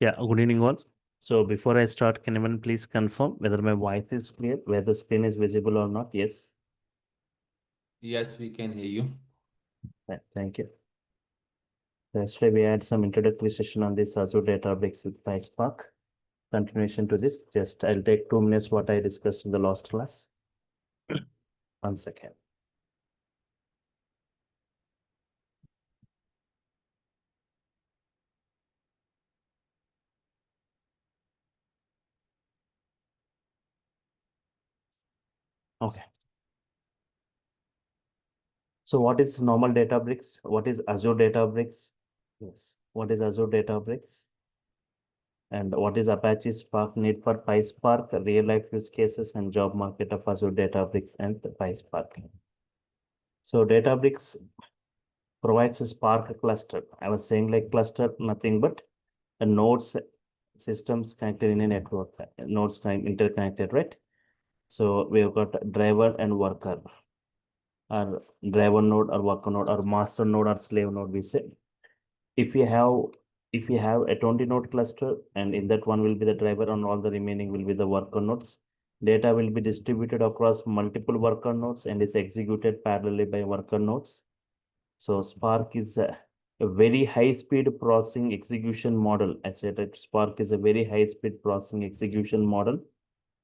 Yeah, good evening all. So before I start, can anyone please confirm whether my voice is clear, whether the screen is visible or not? Yes. Yes, we can hear you. Thank you. Yesterday we had some introductory session on this Azure Databricks with PySpark. Continuation to this, just I'll take 2 minutes what I discussed in the last class. 1 second. Okay. So what is normal Databricks? What is Azure Databricks? Yes. What is Azure Databricks? And what is Apache Spark need for PySpark, real life use cases and job market of Azure Databricks and PySpark. So Databricks provides a Spark cluster. I was saying like cluster, nothing but a nodes systems connected in a network, nodes interconnected, right? So we've got driver and worker, or driver node or worker node or master node or slave node, we say. If you have a 20 node cluster and in that one will be the driver and all the remaining will be the worker nodes, data will be distributed across multiple worker nodes and is executed parallelly by worker nodes. So Spark is a very high speed processing execution model. I said that Spark is a very high speed processing execution model.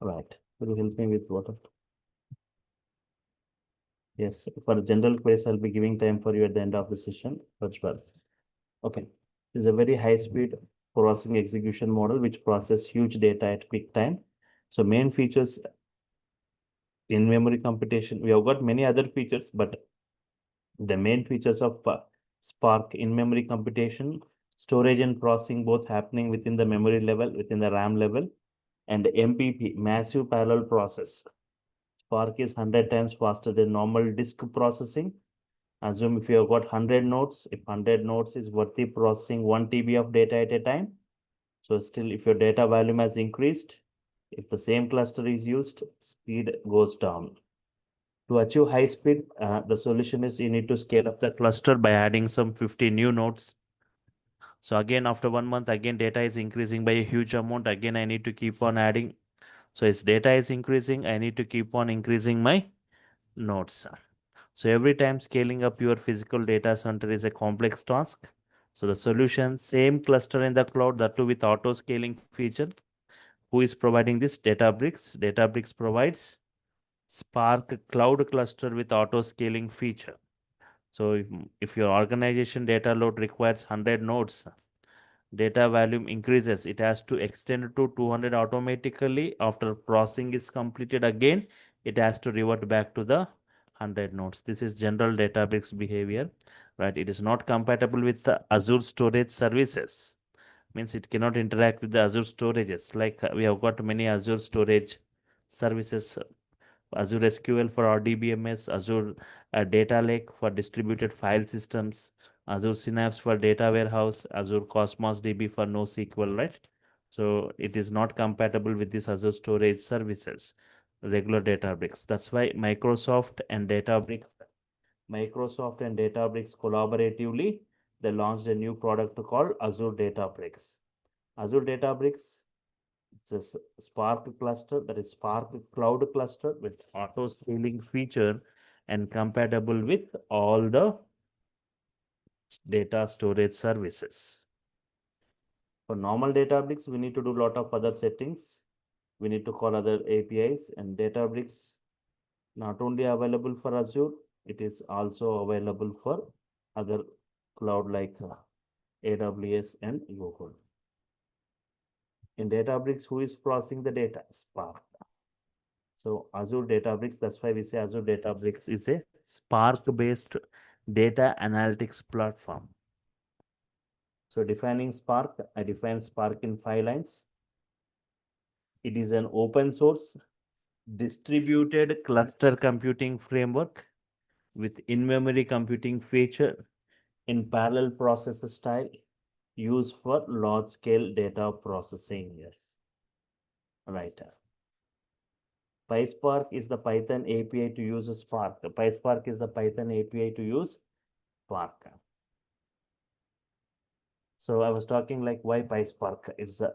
Right. Will you help me with what? Yes, for general quiz, I'll be giving time for you at the end of the session. That's well. Okay. It's a very high speed processing execution model which process huge data at quick time. So main features in memory computation, we have got many other features, but the main features of Spark in memory computation, storage and processing both happening within the memory level, within the RAM level, and MPP, massive parallel process. Spark is 100 times faster than normal disk processing. Assume if you have got 100 nodes, if 100 nodes is worthy processing 1 TB of data at a time. So still, if your data volume has increased, if the same cluster is used, speed goes down. To achieve high speed, the solution is you need to scale up the cluster by adding some 50 new nodes. So again, after 1 month, again data is increasing by a huge amount. Again, I need to keep on adding. So as data is increasing, I need to keep on increasing my nodes. So every time scaling up your physical data center is a complex task. So the solution, same cluster in the cloud, that too with auto scaling feature. Who is providing this? Databricks. Databricks provides Spark cloud cluster with auto scaling feature. So if your organization data load requires 100 nodes, data volume increases. It has to extend to 200 automatically. After processing is completed again, it has to revert back to the 100 nodes. This is general Databricks behavior, right? It is not compatible with the Azure storage services. Means it cannot interact with the Azure storages. Like we have got many Azure storage services, Azure SQL for RDBMS, Azure Data Lake for distributed file systems, Azure Synapse for data warehouse, Azure Cosmos DB for NoSQL, right? So it is not compatible with these Azure storage services, regular Databricks. That's why Microsoft and Databricks collaboratively, they launched a new product called Azure Databricks. Azure Databricks, it's a Spark cluster, that is Spark Cloud cluster with auto scaling feature and compatible with all the data storage services. For normal Databricks, we need to do a lot of other settings. We need to call other APIs, and Databricks not only available for Azure, it is also available for other cloud like AWS and Google. In Databricks, who is processing the data? Spark. So Azure Databricks, that's why we say Azure Databricks is a Spark-based data analytics platform. So defining Spark, I define Spark in 5 lines. It is an open source distributed cluster computing framework with in-memory computing feature in parallel process style used for large scale data processing. Yes, right. PySpark is the Python API to use Spark. PySpark is the Python API to use Spark. So I was talking like why PySpark is so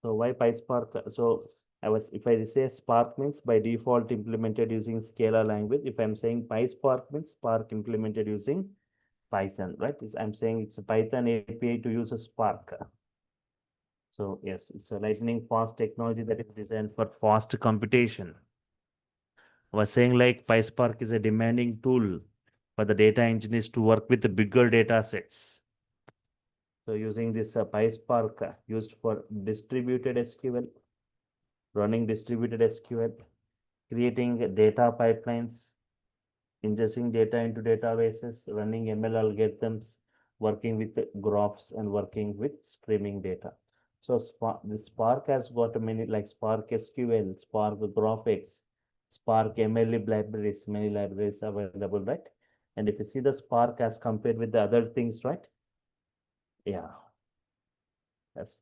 why PySpark? So if I say Spark means by default implemented using Scala language. If I'm saying PySpark means Spark implemented using Python, right? I'm saying it's a Python API to use a Spark. So yes, it's a lightning fast technology that is designed for fast computation. I was saying like PySpark is a demanding tool for the data engineers to work with the bigger data sets. So using this PySpark used for distributed SQL, running distributed SQL, creating data pipelines, ingesting data into databases, running ML algorithms, working with graphs and working with streaming data. So the Spark has got many like Spark SQL, Spark Graphics, Spark ML libraries, many libraries available, right? And if you see the Spark as compared with the other things, right? Yeah, that's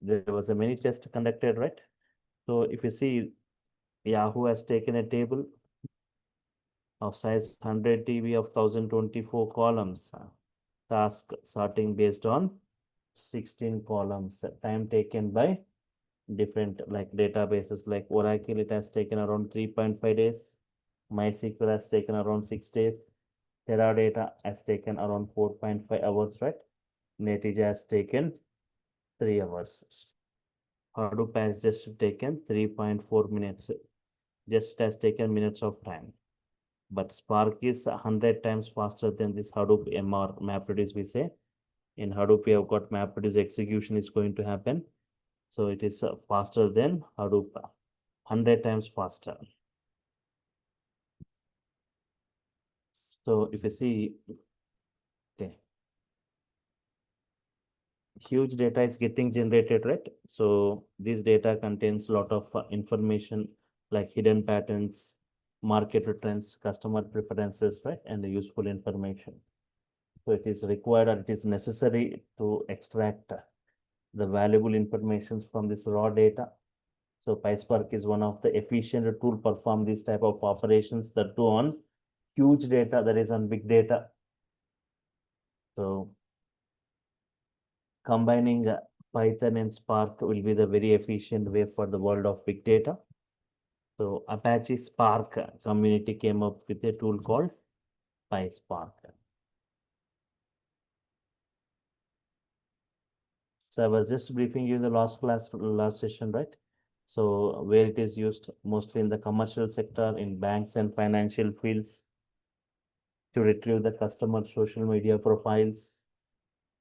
there was a many test conducted, right? So if you see Yahoo has taken a table of size 100 TB of 1024 columns, task sorting based on 16 columns, time taken by different like databases like Oracle, it has taken around 3.5 days. MySQL has taken around 6 days. Teradata has taken around 4.5 hours, right? Netija has taken 3 hours. Hadoop has just taken 3.4 minutes, just has taken minutes of time. But Spark is 100 times faster than this Hadoop MR MapReduce we say. In Hadoop, we have got MapReduce execution is going to happen. So it is faster than Hadoop, 100 times faster. So if you see, okay, huge data is getting generated, right? So this data contains a lot of information like hidden patterns, market trends, customer preferences, right? And the useful information. So it is required or it is necessary to extract the valuable information from this raw data. So PySpark is one of the efficient tool perform these type of operations that do on huge data that is on big data. So combining Python and Spark will be the very efficient way for the world of big data. So Apache Spark community came up with a tool called PySpark. So I was just briefing you in the last session, right? So where it is used mostly in the commercial sector, in banks and financial fields to retrieve the customer social media profiles,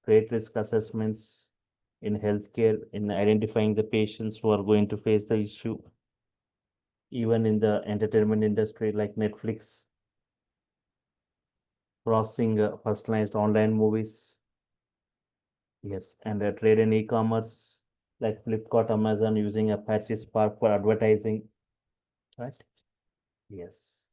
create risk assessments in healthcare, in identifying the patients who are going to face the issue, even in the entertainment industry like Netflix, processing personalized online movies. Yes, and trade and e-commerce like Flipkart, Amazon using Apache Spark for advertising, right? Yes.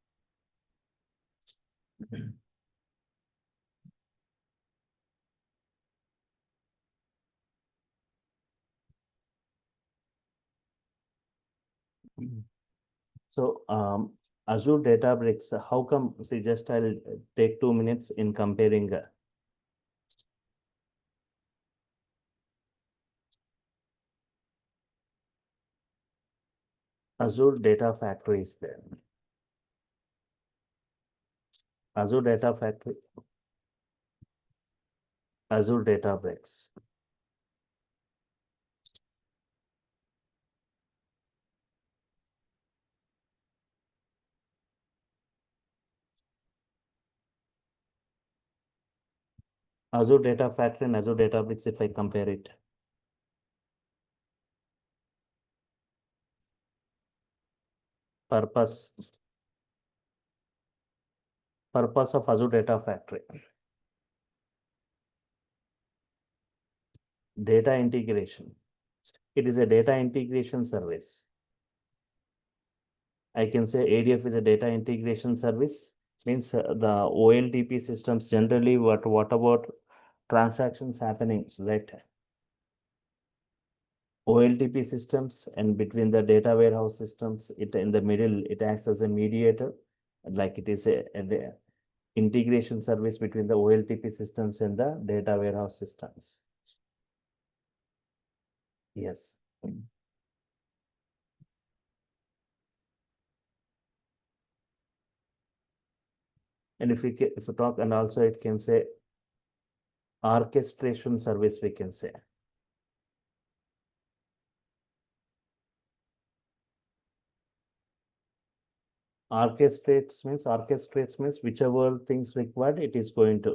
So Azure Databricks, how come? See, just I'll take 2 minutes in comparing Azure Data Factory is there. Azure Data Factory, Azure Databricks. Azure Data Factory and Azure Databricks, if I compare it. Purpose, purpose of Azure Data Factory. Data integration. It is a data integration service. I can say ADF is a data integration service. Means the OLTP systems generally what about transactions happening, right? OLTP systems and between the data warehouse systems, it in the middle, it acts as a mediator, like it is a integration service between the OLTP systems and the data warehouse systems. Yes. And if we talk, and also it can say orchestration service, we can say. Orchestrates means whichever things required, it is going to.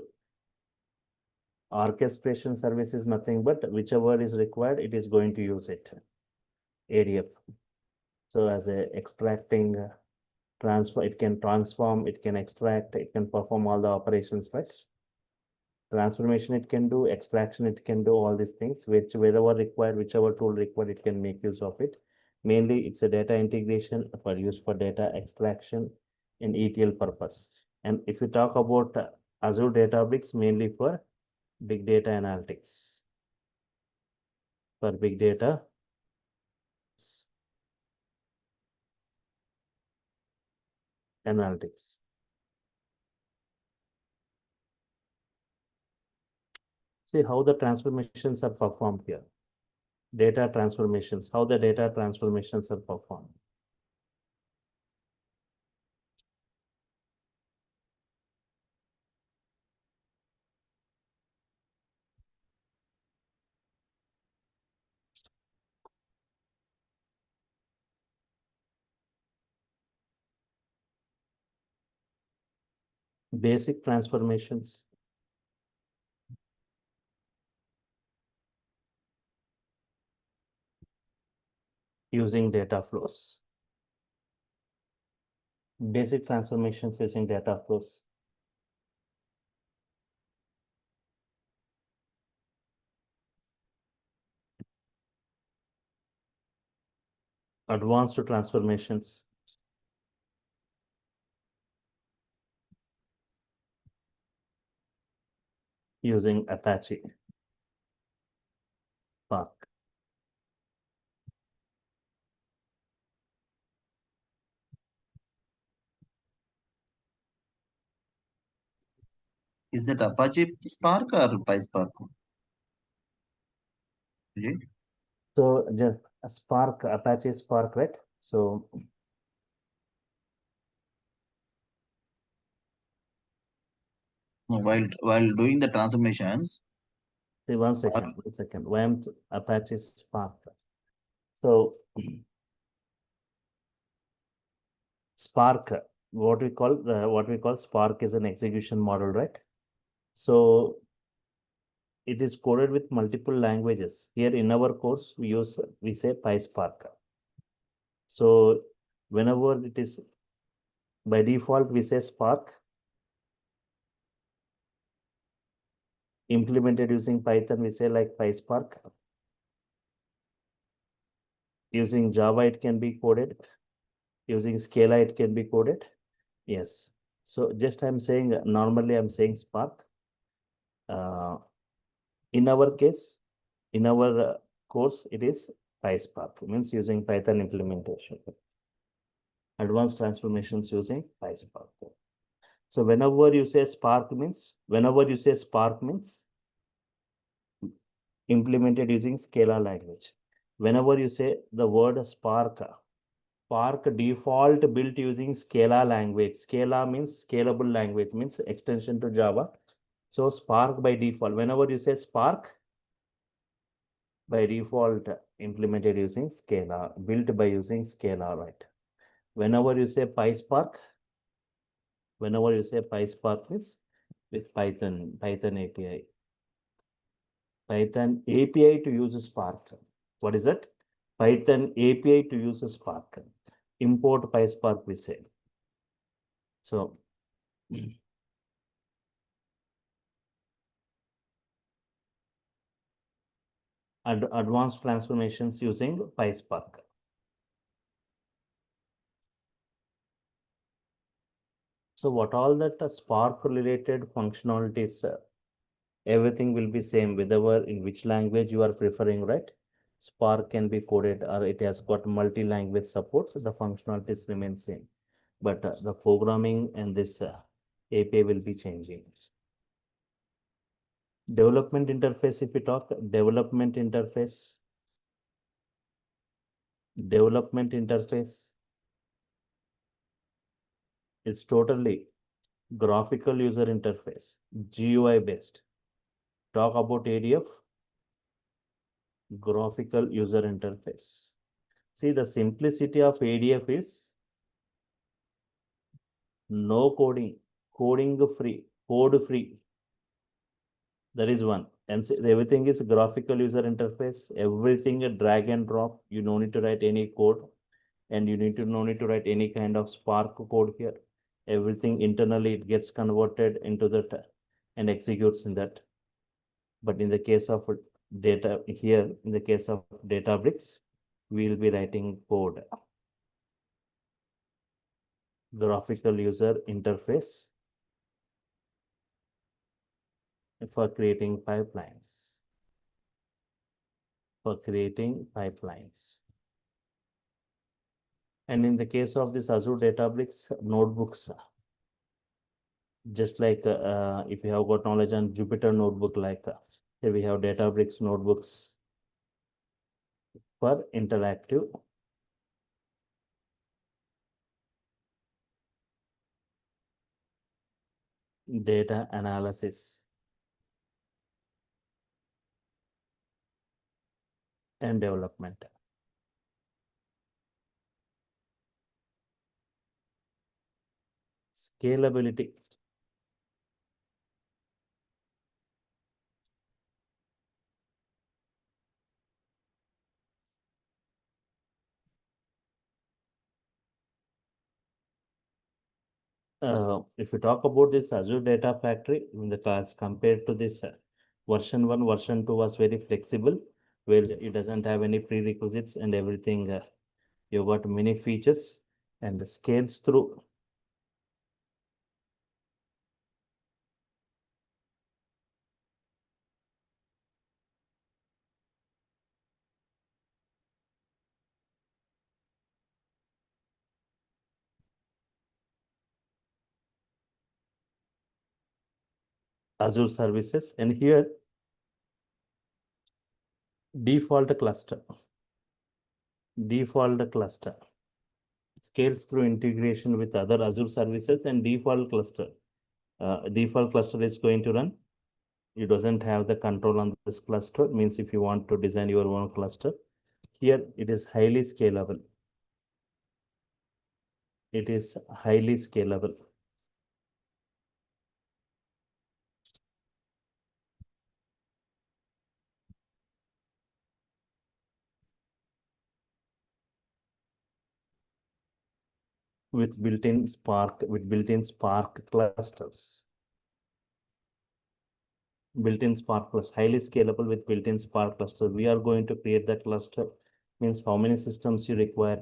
Orchestration service is nothing but whichever is required, it is going to use it. ADF. So as a extracting transfer, it can transform, it can extract, it can perform all the operations, right? Transformation it can do, extraction it can do, all these things, which wherever required, whichever tool required, it can make use of it. Mainly, it's a data integration for use for data extraction in ETL purpose. And if you talk about Azure Databricks, mainly for big data analytics. For big data analytics. See how the transformations are performed here. Data transformations, how the data transformations are performed. Basic transformations. Using data flows. Basic transformations using data flows. Advanced transformations. Using Apache Spark. Is that Apache Spark or PySpark? Okay. So just a Spark, Apache Spark, right? So No, while doing the transformations, see one second. WAMP Apache Spark. So Spark, what we call Spark is an execution model, right? So it is coded with multiple languages. Here in our course, we say PySpark. So whenever it is by default, we say Spark. Implemented using Python, we say like PySpark. Using Java, it can be coded. Using Scala, it can be coded. Yes. So just I'm saying, normally I'm saying Spark. In our case, in our course, it is PySpark, means using Python implementation. Advanced transformations using PySpark. So whenever you say Spark means, implemented using Scala language. Whenever you say the word Spark default built using Scala language. Scala means scalable language, means extension to Java. So Spark by default, whenever you say Spark, by default implemented using Scala, built by using Scala, right? Whenever you say PySpark, means with Python API. Python API to use Spark. What is it? Python API to use Spark. Import PySpark, we say. So advanced transformations using PySpark. So what all that Spark related functionalities, everything will be same, whether in which language you are preferring, right? Spark can be coded or it has got multi-language support, so the functionalities remain same. But the programming and this API will be changing. Development interface, if we talk, development interface, it's totally graphical user interface, GUI based. Talk about ADF, graphical user interface. See, the simplicity of ADF is no coding, coding free, code free. That is one. And everything is graphical user interface, everything a drag and drop. You don't need to write any code, and you no need to write any kind of Spark code here. Everything internally it gets converted into that and executes in that. But in the case of data here, in the case of Databricks, we will be writing code. Graphical user interface for creating pipelines. And in the case of this Azure Databricks notebooks, just like if you have got knowledge on Jupyter notebook, like here we have Databricks notebooks for interactive data analysis and development. Scalability. If you talk about this Azure Data Factory, in the class compared to this version 1, version 2 was very flexible, where it doesn't have any prerequisites and everything. You got many features and the scales through. Azure services, and here default cluster scales through integration with other Azure services, and default cluster is going to run. It doesn't have the control on this cluster. Means if you want to design your own cluster, here it is highly scalable. It is highly scalable. With built-in Spark clusters. Built-in Spark cluster, highly scalable with built-in Spark cluster. We are going to create that cluster. Means how many systems you require.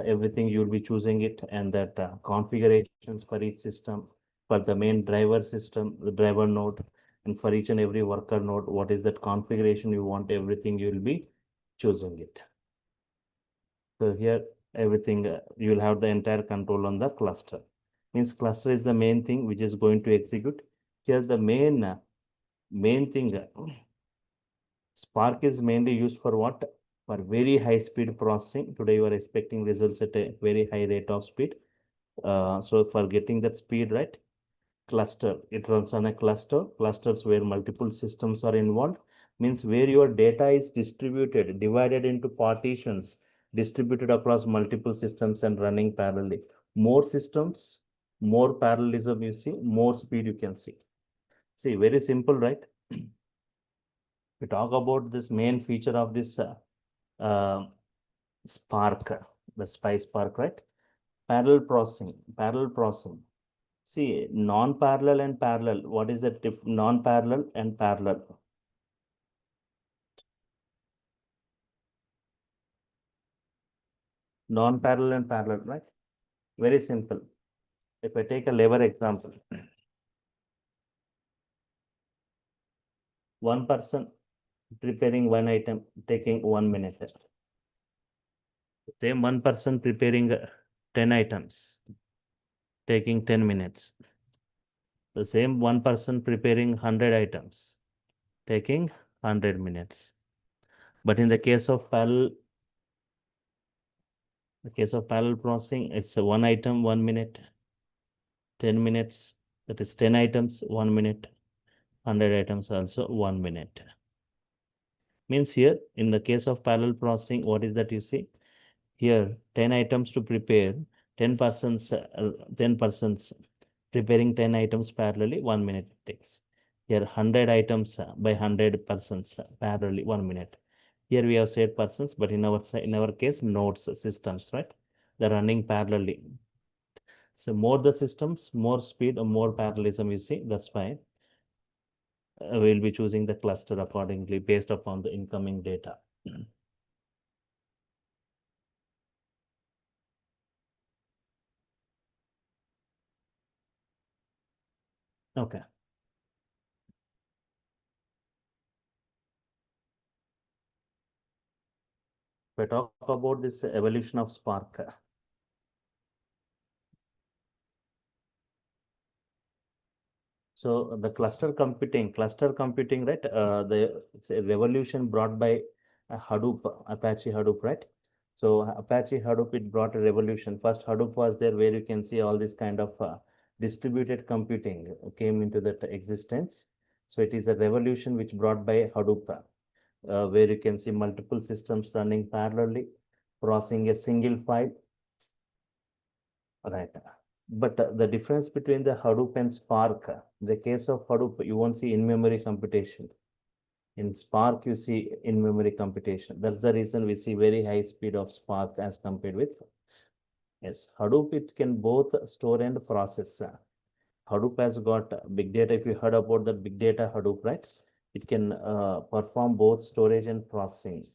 Everything you'll be choosing it, and that configurations for each system, for the main driver system, the driver node, and for each and every worker node, what is that configuration you want, everything you will be choosing it. So here everything you will have the entire control on the cluster. Means cluster is the main thing which is going to execute. Here the main thing, Spark is mainly used for what? For very high speed processing. Today you are expecting results at a very high rate of speed. So for getting that speed, right? Cluster, it runs on a clusters where multiple systems are involved. Means where your data is distributed, divided into partitions, distributed across multiple systems and running parallelly. More systems, more parallelism you see, more speed you can see. See, very simple, right? We talk about this main feature of this Spark, the PySpark, right? Parallel processing. See, non-parallel and parallel. What is the non-parallel and parallel? Non-parallel and parallel, right? Very simple. If I take a lever example, one person preparing one item taking 1 minute. Same one person preparing 10 items taking 10 minutes. The same one person preparing 100 items taking 100 minutes. But in the case of parallel processing, it's a one item, 1 minute, 10 minutes. That is 10 items, 1 minute, 100 items also 1 minute. Means here, in the case of parallel processing, what is that you see? Here, 10 items to prepare, 10 persons preparing 10 items parallelly, 1 minute it takes. Here, 100 items by 100 persons parallelly, 1 minute. Here we have said persons, but in our case, nodes, systems, right? They're running parallelly. So more the systems, more speed, or more parallelism you see. That's why we'll be choosing the cluster accordingly based upon the incoming data. Okay. If I talk about this evolution of Spark, so the cluster computing, right? It's a revolution brought by Hadoop, Apache Hadoop, right? So Apache Hadoop, it brought a revolution. First Hadoop was there where you can see all this kind of distributed computing came into that existence. So it is a revolution which brought by Hadoop, where you can see multiple systems running parallelly, processing a single file, right? But the difference between the Hadoop and Spark, the case of Hadoop, you won't see in-memory computation. In Spark, you see in-memory computation. That's the reason we see very high speed of Spark as compared with, yes, Hadoop, it can both store and process. Hadoop has got big data. If you heard about that big data Hadoop, right? It can perform both storage and processing.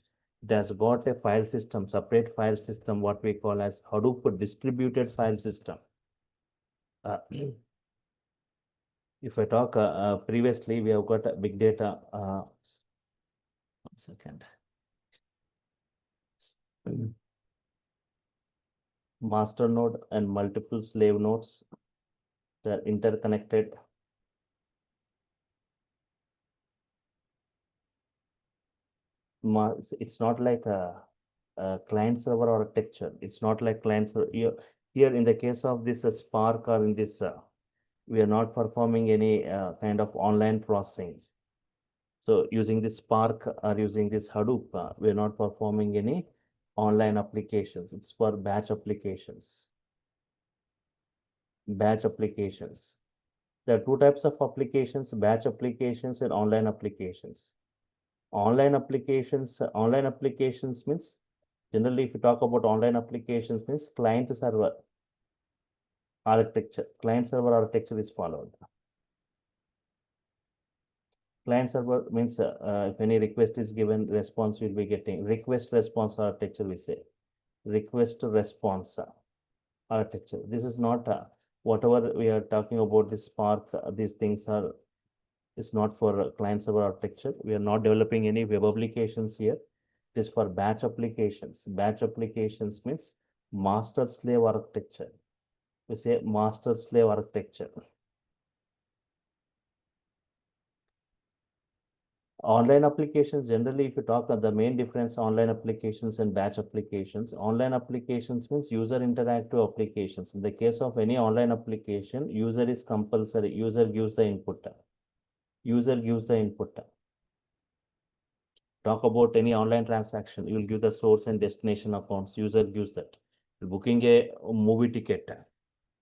It has got a file system, separate file system, what we call as Hadoop distributed file system. If I talk previously, we have got big data. 1 second. Master node and multiple slave nodes. They're interconnected. It's not like a client server architecture. It's not like client server. Here in the case of this Spark or in this, we are not performing any kind of online processing. So using this Spark or using this Hadoop, we are not performing any online applications. It's for batch applications. Batch applications. There are two types of applications, batch applications and online applications. Online applications means, generally if you talk about online applications means client server architecture. Client server architecture is followed. Client server means if any request is given, response will be getting. Request response architecture we say. Request response architecture. This is not whatever we are talking about this Spark, these things are, is not for client server architecture. We are not developing any web applications here. It is for batch applications. Batch applications means master slave architecture. We say master slave architecture. Online applications, generally, if you talk about the main difference, online applications and batch applications. Online applications means user interactive applications. In the case of any online application, user is compulsory. User gives the input. User gives the input. Talk about any online transaction, you will give the source and destination accounts. User gives that. Booking a movie ticket,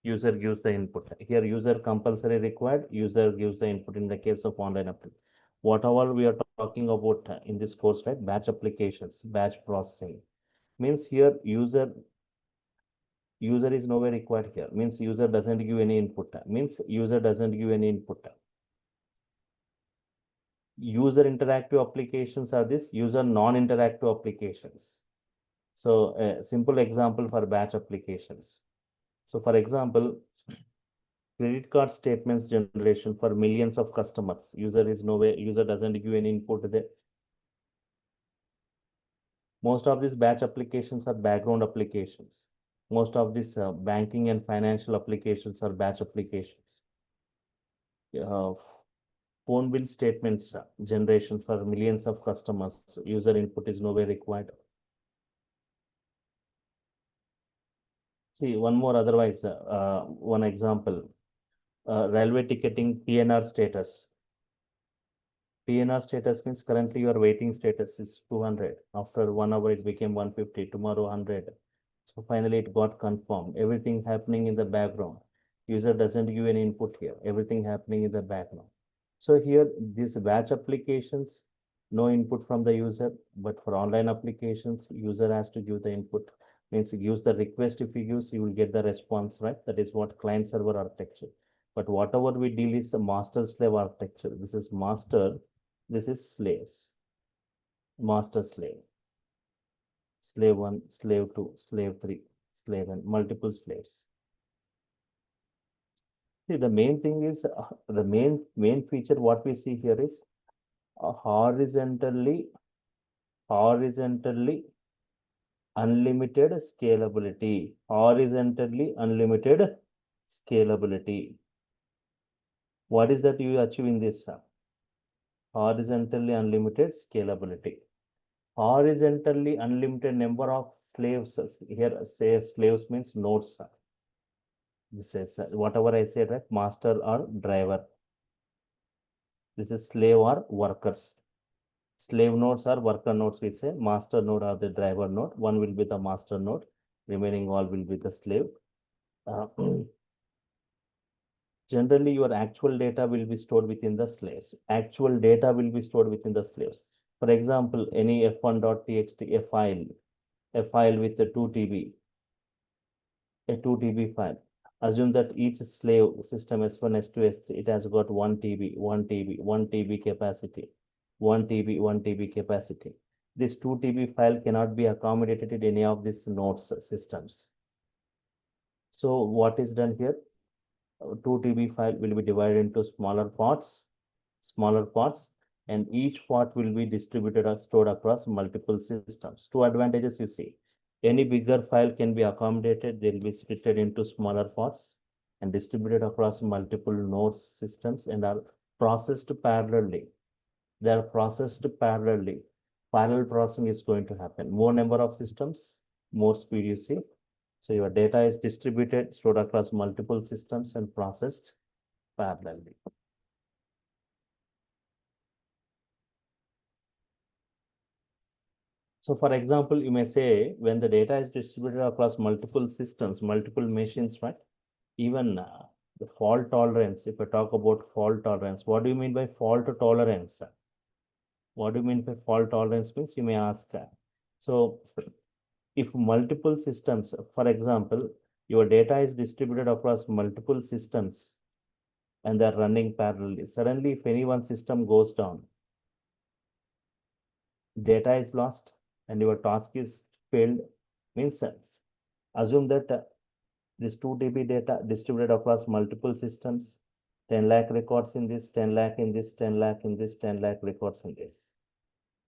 user gives the input. Here, user compulsory required, user gives the input in the case of online application. Whatever we are talking about in this course, right? Batch applications, batch processing means here user is nowhere required here. Means user doesn't give any input. Means user doesn't give any input. User interactive applications are this, user non-interactive applications. So a simple example for batch applications. So for example, credit card statements generation for millions of customers. User is nowhere, user doesn't give any input there. Most of these batch applications are background applications. Most of these banking and financial applications are batch applications. Uh, Phone bill statements generation for millions of customers. User input is nowhere required. See, one more otherwise, one example, railway ticketing PNR status. PNR status means currently your waiting status is 200. After 1 hour, it became 150, tomorrow 100. So finally it got confirmed. Everything happening in the background. User doesn't give any input here. Everything happening in the background. So here, these batch applications, no input from the user, but for online applications, user has to give the input. Means use the request. If you use, you will get the response, right? That is what client server architecture. But whatever we deal is the master slave architecture. This is master, this is slaves. Master slave. Slave 1, slave 2, slave 3, slave n, multiple slaves. See, the main thing is the main feature what we see here is horizontally unlimited scalability. Horizontally unlimited scalability. What is that you achieve in this? Horizontally unlimited scalability. Horizontally unlimited number of slaves. Here, say slaves means nodes. This is whatever I said, right? Master or driver. This is slave or workers. Slave nodes or worker nodes, we say. Master node or the driver node. One will be the master node. Remaining all will be the slave. Generally, your actual data will be stored within the slaves. Actual data will be stored within the slaves. For example, any f1.txt, a file with a 2 TB, a 2 TB file. Assume that each slave system S1, S2, S3, it has got 1 TB, 1 TB, 1 TB capacity, 1 TB, 1 TB capacity. This 2 TB file cannot be accommodated in any of these nodes systems. So what is done here? 2 TB file will be divided into smaller parts, and each part will be distributed or stored across multiple systems. Two advantages you see. Any bigger file can be accommodated. They will be split into smaller parts and distributed across multiple nodes systems and are processed parallelly. They are processed parallelly. Parallel processing is going to happen. More number of systems, more speed you see. So your data is distributed, stored across multiple systems and processed parallelly. So for example, you may say when the data is distributed across multiple systems, multiple machines, right? Even the fault tolerance, if I talk about fault tolerance, what do you mean by fault tolerance? What do you mean by fault tolerance means you may ask that. So if multiple systems, for example, your data is distributed across multiple systems and they're running parallelly. Suddenly, if any one system goes down, data is lost and your task is failed, means assume that this 2 TB data distributed across multiple systems, 10 lakh records in this, 10 lakh in this, 10 lakh in this, 10 lakh records in this.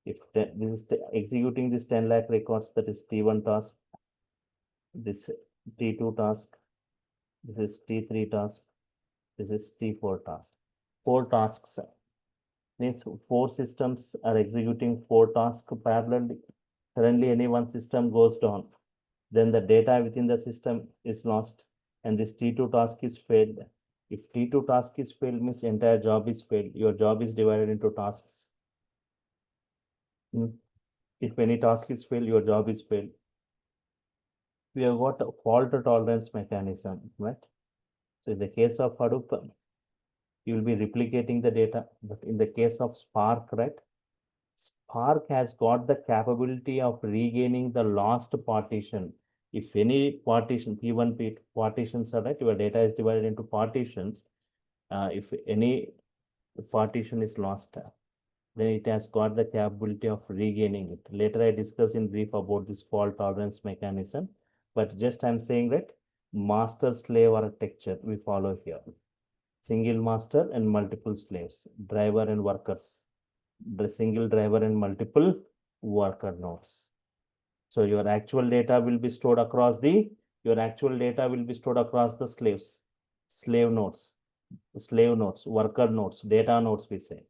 If this is executing this 10 lakh records, that is T1 task, this T2 task, this is T3 task, this is T4 task. 4 tasks means 4 systems are executing 4 tasks parallelly. Suddenly, any one system goes down, then the data within the system is lost, and this T2 task is failed. If T2 task is failed, means entire job is failed. Your job is divided into tasks. If any task is failed, your job is failed. We have got a fault tolerance mechanism, right? So in the case of Hadoop, you will be replicating the data, but in the case of Spark, right? Spark has got the capability of regaining the lost partition. If any partition, P1, P partitions are right, your data is divided into partitions. If any partition is lost, then it has got the capability of regaining it. Later, I discuss in brief about this fault tolerance mechanism, but just I'm saying that master slave architecture we follow here. Single master and multiple slaves, driver and workers, the single driver and multiple worker nodes. So your actual data will be stored across the slaves, slave nodes, worker nodes, data nodes, we say.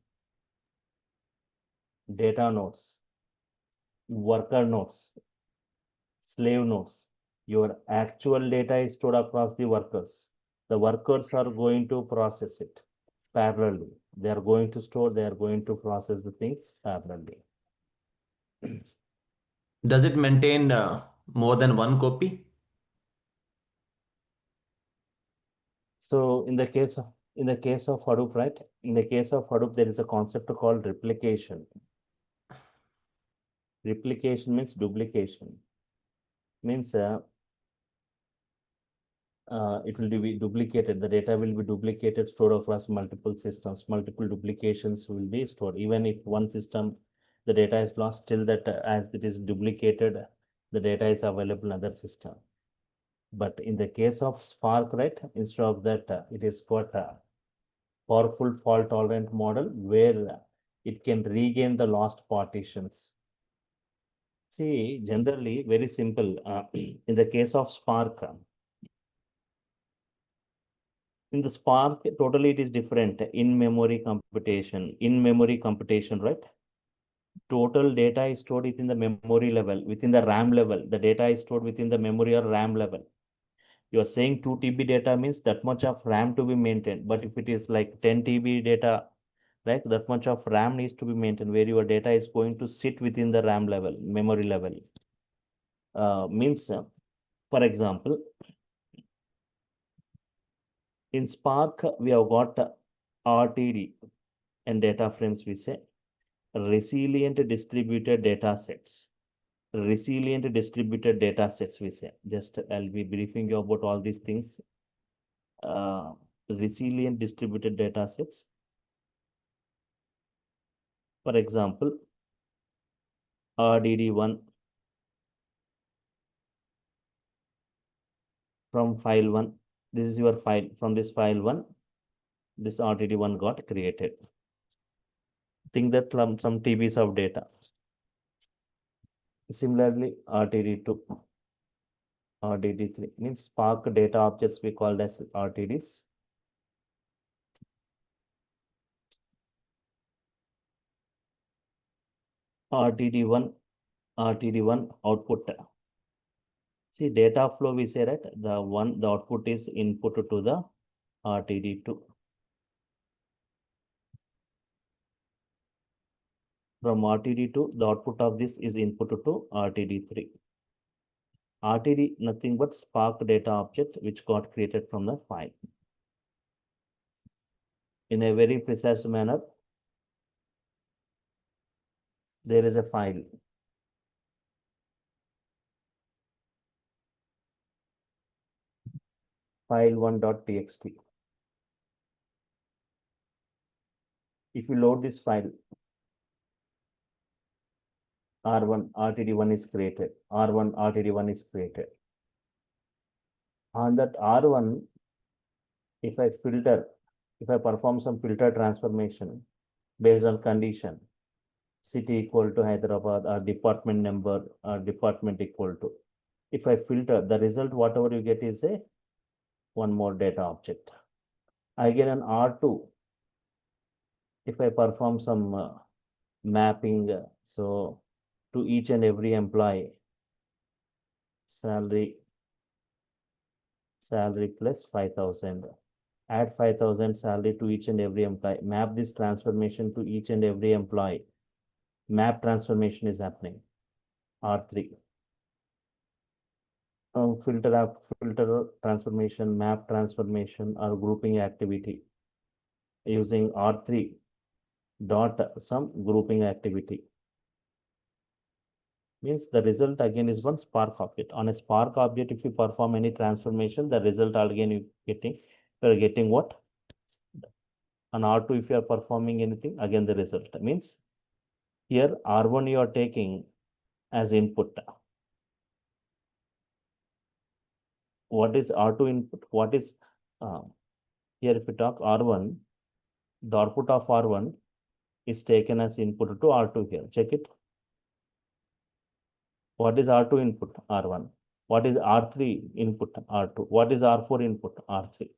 Data nodes, worker nodes, slave nodes. Your actual data is stored across the workers. The workers are going to process it parallelly. They are going to store, they are going to process the things parallelly. Does it maintain more than one copy? So in the case of Hadoop, right? In the case of Hadoop, there is a concept called replication. Replication means duplication. Means it will be duplicated. The data will be duplicated, stored across multiple systems. Multiple duplications will be stored. Even if one system, the data is lost, still that as it is duplicated, the data is available in other system. But in the case of Spark, right, instead of that, it is got a powerful fault tolerant model where it can regain the lost partitions. See, generally very simple. In the case of Spark, in the Spark, totally it is different. In-memory computation, right? Total data is stored within the memory level, within the RAM level. The data is stored within the memory or RAM level. You are saying 2 TB data means that much of RAM to be maintained. But if it is like 10 TB data, right, that much of RAM needs to be maintained, where your data is going to sit within the RAM level, memory level. For example, in Spark, we have got RTD and data frames, we say resilient distributed data sets. Resilient distributed data sets, we say. Just I'll be briefing you about all these things. Resilient distributed data sets. For example, RDD1 from file 1. This is your file. From this file 1, this RDD1 got created. Think that from some TBs of data. Similarly, RTD2, RTD3 means Spark data objects we called as RTDs. RTD1 output. See, data flow we say, right? The output is input to the RTD2. From RTD2, the output of this is input to RTD3. RTD, nothing but Spark data object which got created from the file. In a very precise manner, there is a file. File1.txt. If you load this file, R1 RTD1 is created. R1 RTD1 is created. On that R1, if I perform some filter transformation based on condition, city equal to Hyderabad or department number or department equal to. If I filter, the result whatever you get is a one more data object. Again on R2, if I perform some mapping, so to each and every employee, salary plus 5,000. Add 5,000 salary to each and every employee. Map this transformation to each and every employee. Map transformation is happening. R3. Filter transformation, map transformation, or grouping activity using R3 dot some grouping activity. Means the result again is one Spark object. On a Spark object, if you perform any transformation, the result again you are getting what? On R2, if you are performing anything, again the result means here R1 you are taking as input. What is R2 input? What is here if you talk R1, the output of R1 is taken as input to R2 here. Check it. What is R2 input? R1. What is R3 input? R2. What is R4 input? R3.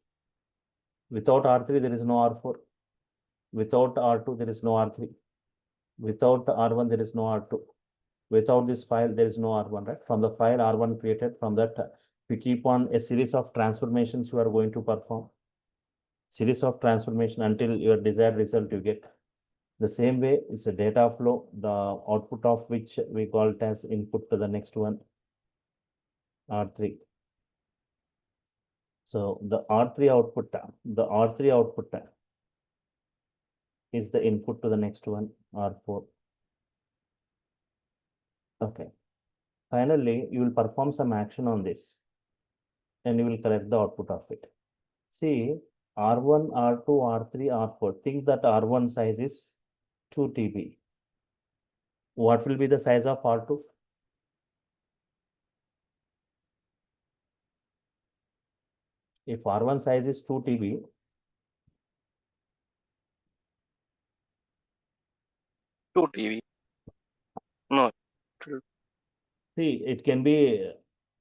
Without R3, there is no R4. Without R2, there is no R3. Without R1, there is no R2. Without this file, there is no R1, right? From the file R1 created, from that, we keep on a series of transformations you are going to perform. Series of transformation until your desired result you get. The same way, it's a data flow, the output of which we call it as input to the next one, R3. So the R3 output is the input to the next one, R4. Okay. Finally, you will perform some action on this and you will collect the output of it. See, R1, R2, R3, R4. Think that R1 size is 2 TB. What will be the size of R2? If R1 size is 2 TB, Two TV. No. see, it can be,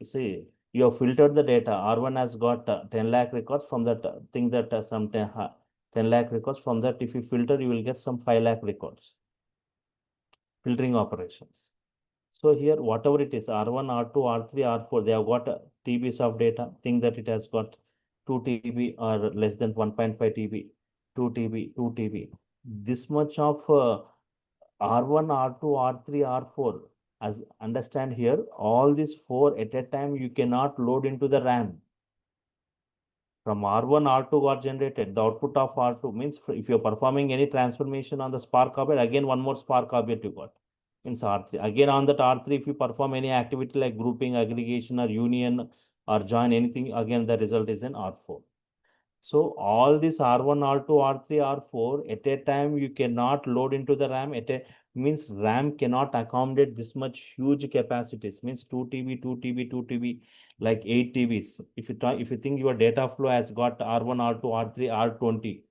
see, you have filtered the data. R1 has got 10 lakh records from that, think that some 10 lakh records. From that, if you filter, you will get some 5 lakh records. Filtering operations. So here, whatever it is, R1, R2, R3, R4, they have got TBs of data. Think that it has got 2 TB or less than 1.5 TB, 2 TB, 2 TB. This much of R1, R2, R3, R4. As understand here, all these 4 at a time you cannot load into the RAM. From R1, R2 got generated. The output of R2 means if you're performing any transformation on the Spark object, again one more Spark object you got. Means R3. Again on that R3, if you perform any activity like grouping, aggregation, or union, or join anything, again the result is in R4. So all this R1, R2, R3, R4 at a time you cannot load into the RAM. Means RAM cannot accommodate this much huge capacities. Means 2 TB, 2 TB, 2 TB, like 8 TBs. If you think your data flow has got R1, R2, R3, R20,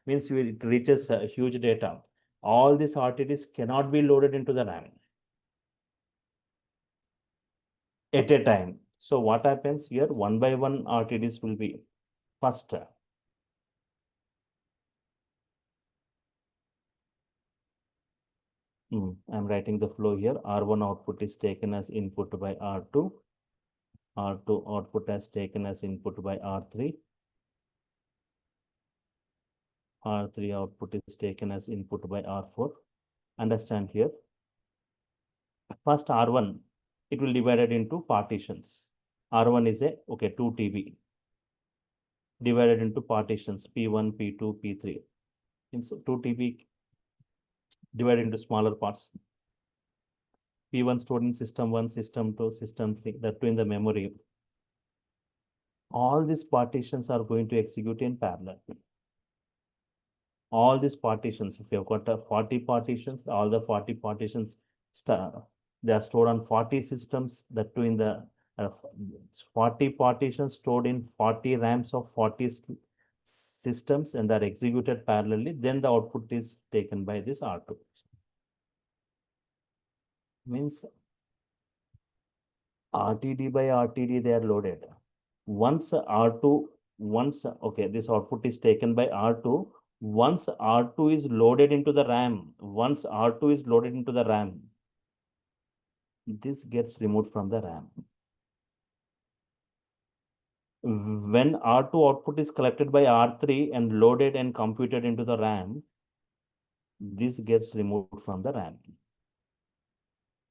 means it reaches huge data. All these RTDs cannot be loaded into the RAM at a time. So what happens here? One by one RTDs will be first. I'm writing the flow here. R1 output is taken as input by R2. R2 output as taken as input by R3. R3 output is taken as input by R4. Understand here. First R1, it will divide it into partitions. R1 is 2 TB. Divided into partitions P1, P2, P3. So 2 TB divided into smaller parts. P1 stored in system 1, system 2, system 3, that too in the memory. All these partitions are going to execute in parallel. All these partitions, if you have got 40 partitions, all the 40 partitions, they are stored on 40 systems, that too in the 40 partitions stored in 40 RAMs of 40 systems and are executed parallelly, then the output is taken by this R2. Means RTD by RTD, they are loaded. Once R2, this output is taken by R2. Once R2 is loaded into the RAM, this gets removed from the RAM. When R2 output is collected by R3 and loaded and computed into the RAM, this gets removed from the RAM.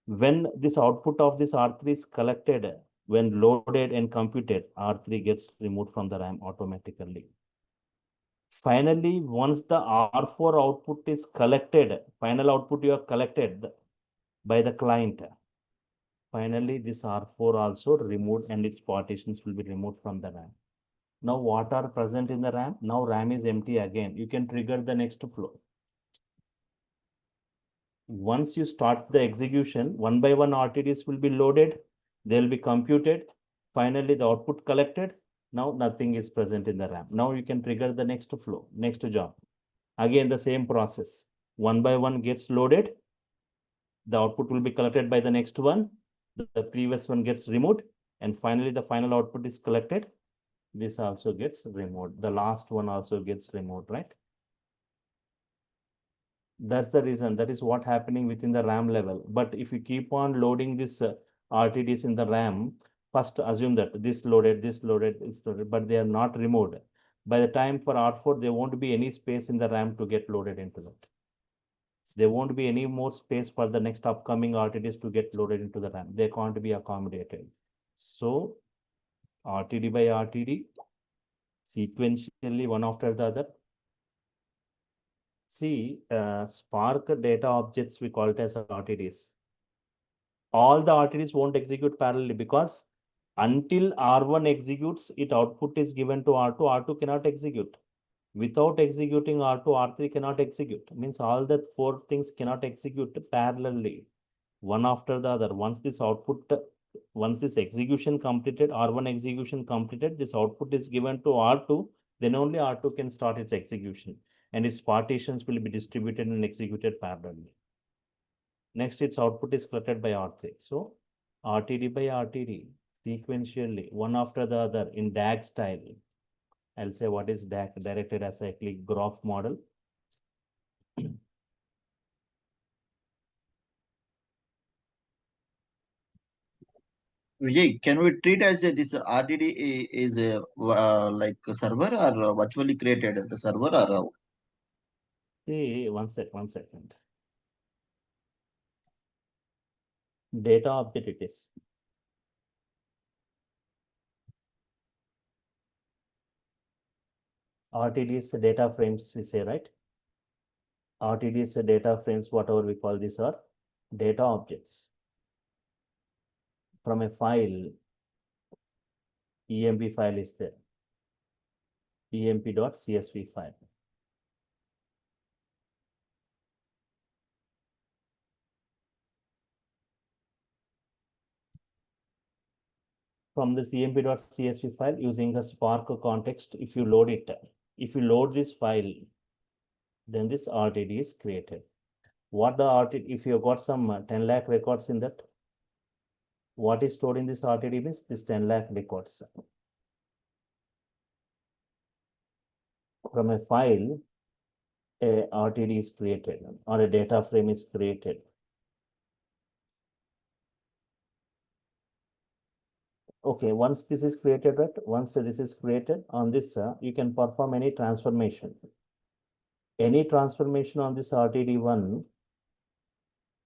When this output of this R3 is collected, when loaded and computed, R3 gets removed from the RAM automatically. Finally, once the R4 output is collected, final output you have collected by the client. Finally, this R4 also removed and its partitions will be removed from the RAM. Now, what are present in the RAM? Now, RAM is empty again. You can trigger the next flow. Once you start the execution, one by one RTDs will be loaded. They'll be computed. Finally, the output collected. Now, nothing is present in the RAM. Now, you can trigger the next flow, next job. Again, the same process. One by one gets loaded. The output will be collected by the next one. the previous one gets removed, and finally the final output is collected. This also gets removed. The last one also gets removed, right? That's the reason. That is what happening within the RAM level. But if you keep on loading this RTDs in the RAM, first assume that this loaded, this loaded, but they are not removed. By the time for R4, there won't be any space in the RAM to get loaded into that. There won't be any more space for the next upcoming RTDs to get loaded into the RAM. They can't be accommodated. So RTD by RTD, sequentially one after the other. See, Spark data objects, we call it as RTDs. All the RTDs won't execute parallelly because until R1 executes, it output is given to R2, R2 cannot execute. Without executing R2, R3 cannot execute. Means all the four things cannot execute parallelly, one after the other. Once this execution completed, R1 execution completed, this output is given to R2, then only R2 can start its execution, and its partitions will be distributed and executed parallelly. Next, its output is collected by R3. So RTD by RTD, sequentially, one after the other in DAG style. I'll say what is DAG, directed acyclic graph model. Vijay, can we treat as this RTD is a like a server or virtually created the server or how? See, one second. Data object it is. RTD is data frames, we say, right? RTD is data frames, whatever we call these are data objects. From a file, EMP file is there. emp.csv file. From this emp.csv file, using the Spark context, if you load this file, then this RTD is created. What the RTD, if you got some 10 lakh records in that, what is stored in this RTD means this 10 lakh records. From a file, a RTD is created or a data frame is created. Okay, once this is created, right? Once this is created on this, you can perform any transformation. Any transformation on this RTD1,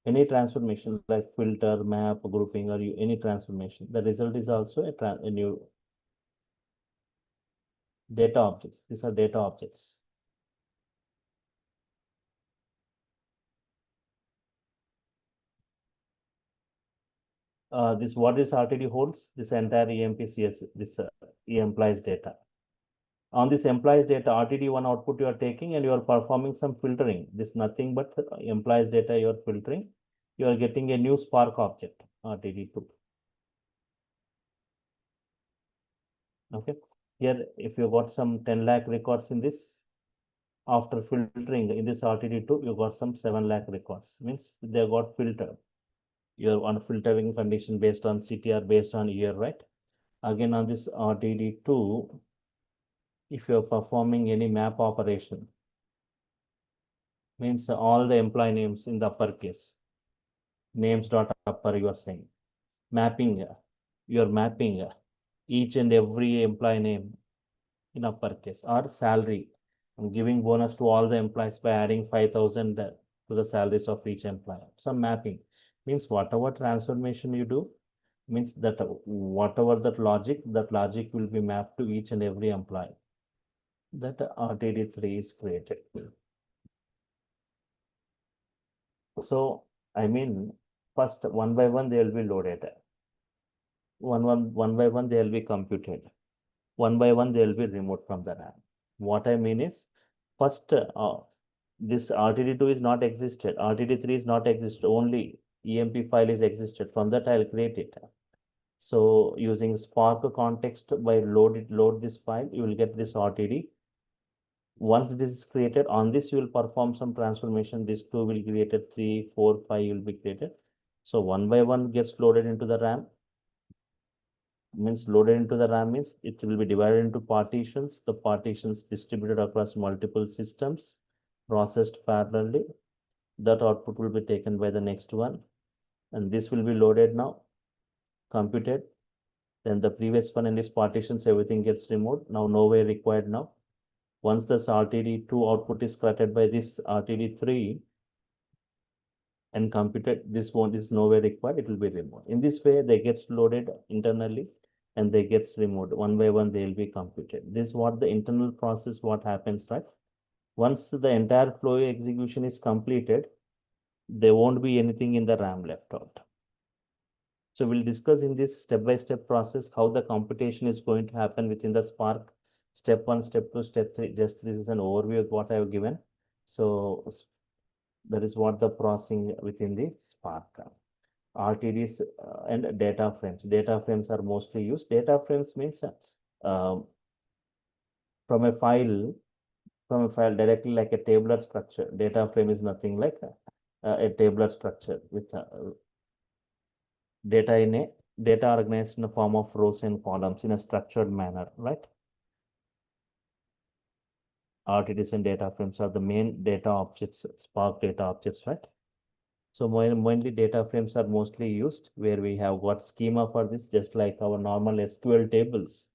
any transformation like filter, map, grouping, or any transformation. The result is also a new data objects. These are data objects. This what this RTD holds? This entire EMPCS, this implies data. On this implies data, RTD1 output you are taking and you are performing some filtering. This nothing but implies data you are filtering. You are getting a new Spark object, RTD2. Okay. Here, if you got some 10 lakh records in this, after filtering in this RTD2, you got some 7 lakh records. Means they got filtered. You're on filtering condition based on CTR, based on year, right? Again, on this RTD2, if you're performing any map operation, means all the employee names in the uppercase, names dot upper, you are saying. Mapping, you're mapping each and every employee name in uppercase, or salary. I'm giving bonus to all the employees by adding 5,000 to the salaries of each employee. Some mapping means whatever transformation you do, means that whatever that logic will be mapped to each and every employee. That RTD3 is created. So, I mean, first one by one they will be loaded. One by one they will be computed. One by one they will be removed from the RAM. What I mean is, first this RTD2 is not existed. RTD3 is not existed. Only EMP file is existed. From that I'll create it. So using Spark context, by load this file, you will get this RTD. Once this is created, on this you will perform some transformation. This 2 will be created, 3, 4, 5 will be created. So one by one gets loaded into the RAM. Means loaded into the RAM means it will be divided into partitions. The partitions distributed across multiple systems, processed parallelly. That output will be taken by the next one. And this will be loaded now, computed. Then the previous one in these partitions, everything gets removed. Now nowhere required now. Once this RTD2 output is collected by this RTD3 and computed, this one is nowhere required, it will be removed. In this way, they gets loaded internally and they gets removed. One by one, they will be computed. This is what the internal process, what happens, right? Once the entire flow execution is completed, there won't be anything in the RAM left out. So we'll discuss in this step-by-step process how the computation is going to happen within the Spark. Step 1, step 2, step 3. Just this is an overview of what I have given. So that is what the processing within the Spark. RTDs and data frames. Data frames are mostly used. Data frames means from a file directly like a tabular structure. Data frame is nothing like a tabular structure with data organized in the form of rows and columns in a structured manner, right? RTDs and data frames are the main data objects, Spark data objects, right? So mainly data frames are mostly used where we have got schema for this, just like our normal SQL tables.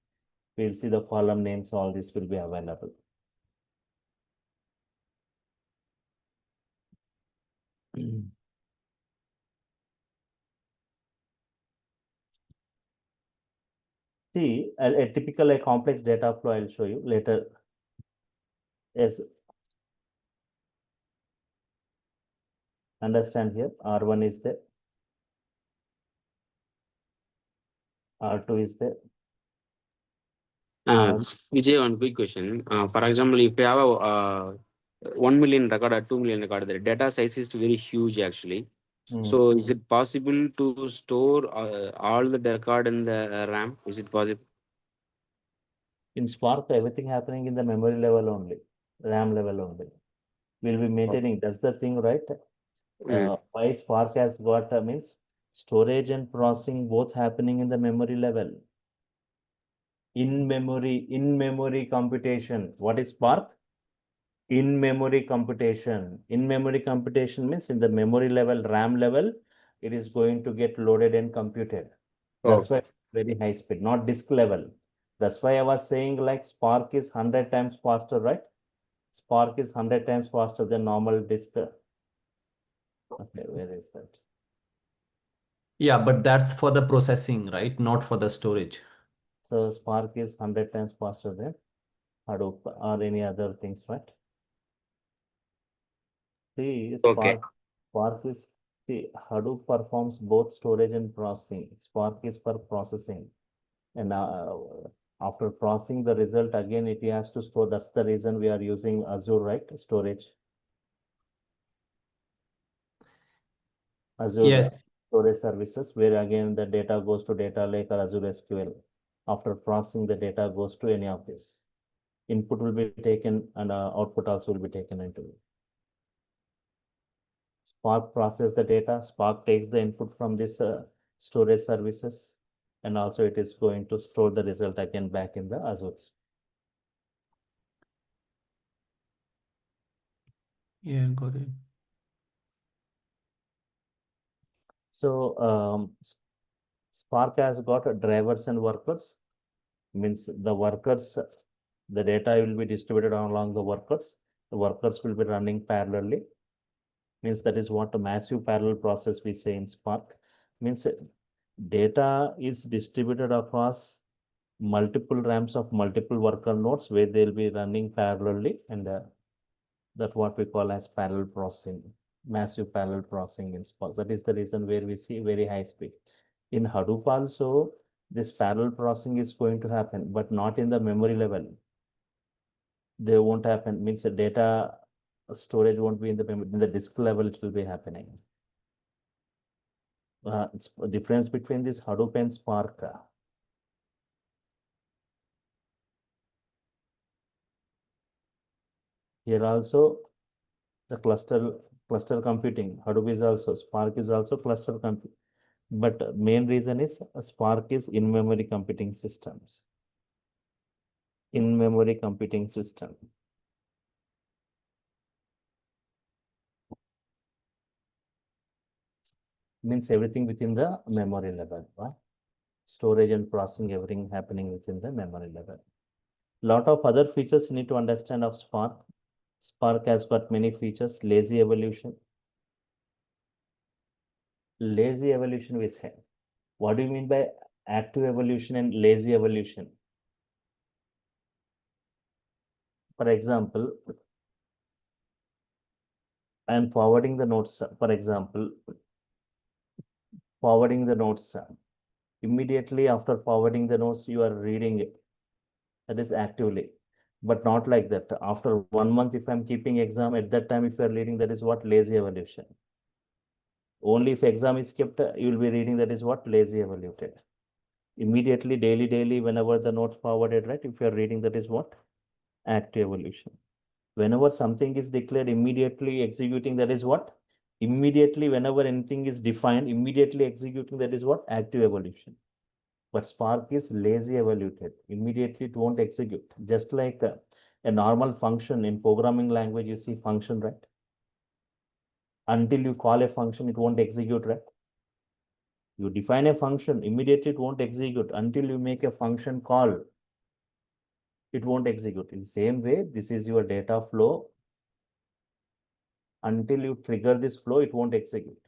We'll see the column names, all this will be available. See, a typical a complex data flow I'll show you later. Yes. Understand here, R1 is there. R2 is there. Vijay, one quick question. For example, if you have a 1 million record or 2 million record, the data size is very huge actually. So is it possible to store all the record in the RAM? Is it possible? In Spark, everything happening in the memory level only, RAM level only. We'll be maintaining, that's the thing, right? Why Spark has got means storage and processing both happening in the memory level. In memory computation. What is Spark? In memory computation. In memory computation means in the memory level, RAM level, it is going to get loaded and computed. That's why very high speed, not disk level. That's why I was saying like Spark is 100 times faster, right? Spark is 100 times faster than normal disk. Okay, where is that? Yeah, but that's for the processing, right? Not for the storage. So Spark is 100 times faster than Hadoop or any other things, right? See, Spark is, see, Hadoop performs both storage and processing. Spark is for processing. And after processing the result, again, it has to store. That's the reason we are using Azure, right? Storage. Azure Yes. storage services, where again the data goes to data lake or Azure SQL. After processing, the data goes to any of this. Input will be taken and output also will be taken into it. Spark processes the data. Spark takes the input from this storage services, and also it is going to store the result again back in the Azure. Yeah, got it. So Spark has got drivers and workers. Means the workers, the data will be distributed along the workers. The workers will be running parallelly. Means that is what a massive parallel process we say in Spark. Means data is distributed across multiple RAMs of multiple worker nodes where they'll be running parallelly, and that's what we call as parallel processing, massive parallel processing in Spark. That is the reason where we see very high speed. In Hadoop also, this parallel processing is going to happen, but not in the memory level. They won't happen, means the data storage won't be in the disk level, it will be happening. It's a difference between this Hadoop and Spark. Here also, the cluster cluster computing. Hadoop is also, Spark is also cluster computing. But main reason is Spark is in-memory computing systems. In-memory computing system. Means everything within the memory level, right? Storage and processing, everything happening within the memory level. Lot of other features you need to understand of Spark. Spark has got many features. Lazy evolution. Lazy evolution we say. What do you mean by active evolution and lazy evolution? For example, I am forwarding the notes. For example, forwarding the notes. Immediately after forwarding the notes, you are reading it. That is actively, but not like that. After 1 month, if I'm keeping exam, at that time, if you are reading, that is what lazy evolution. Only if exam is kept, you will be reading, that is what lazy evaluated. Immediately, daily, whenever the notes forwarded, right? If you are reading, that is what active evolution. Whenever something is declared, immediately executing, that is what? Immediately, whenever anything is defined, immediately executing, that is what? Active evolution. But Spark is lazy evaluated. Immediately it won't execute. Just like a normal function in programming language, you see function, right? Until you call a function, it won't execute, right? You define a function, immediately it won't execute. Until you make a function call, it won't execute. In the same way, this is your data flow. Until you trigger this flow, it won't execute.